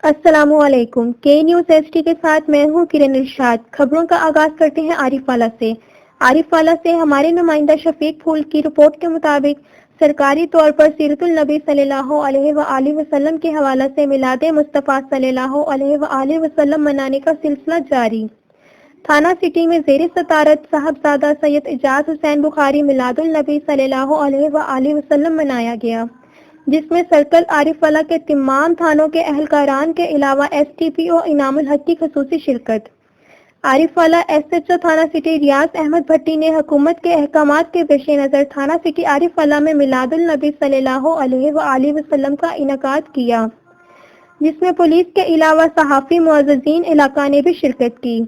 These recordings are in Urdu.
السلام علیکم۔ کے نیوز ایس ٹی کے ساتھ میں ہوں کرن ارشاد۔ خبروں کا آغاز کرتے ہیں عارف والا سے۔ عارف والا سے ہمارے نمائندہ شفیق پھول کی رپورٹ کے مطابق سرکاری طور پر سیرت النبی صلی اللہ علیہ وآلہ وسلم کے حوالے سے میلاد مصطفیٰ صلی اللہ علیہ وآلہ وسلم منانے کا سلسلہ جاری۔ تھانہ سٹی میں زیر صدارت صاحبزادہ سید اعجاز حسین بخاری میلاد النبی صلی اللہ علیہ وآلہ وسلم منایا گیا، جس میں سرکل عارف والا کے تمام تھانوں کے اہلکاران کے علاوہ ایس ٹی پی او انعام الحق کی خصوصی شرکت۔ عارف والا ایس ایچ او تھانہ سٹی ریاض احمد بھٹی نے حکومت کے احکامات کے پیش نظر تھانہ سٹی عارف والا میں میلاد النبی صلی اللہ علیہ وآلہ وسلم کا انعقاد کیا، جس میں پولیس کے علاوہ صحافی معززین علاقہ نے بھی شرکت کی۔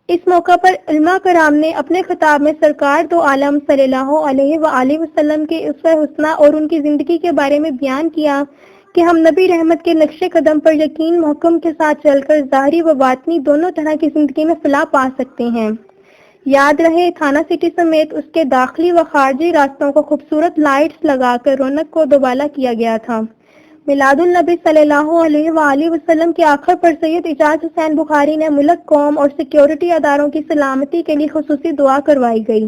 اس موقع پر علماء کرام نے اپنے خطاب میں سرکار دو عالم صلی اللہ علیہ وآلہ وسلم کے اسوہ حسنہ اور ان کی زندگی کے بارے میں بیان کیا کہ ہم نبی رحمت کے نقش قدم پر یقین محکم کے ساتھ چل کر ظاہری و باطنی دونوں طرح کی زندگی میں فلاح پا سکتے ہیں۔ یاد رہے، تھانہ سٹی سمیت اس کے داخلی و خارجی راستوں کو خوبصورت لائٹس لگا کر رونق کو دوبالا کیا گیا تھا۔ میلاد النبی صلی اللہ علیہ وآلہ وسلم کے آخر پر سید اعجاز حسین بخاری نے ملک، قوم اور سیکیورٹی اداروں کی سلامتی کے لیے خصوصی دعا کروائی گئی۔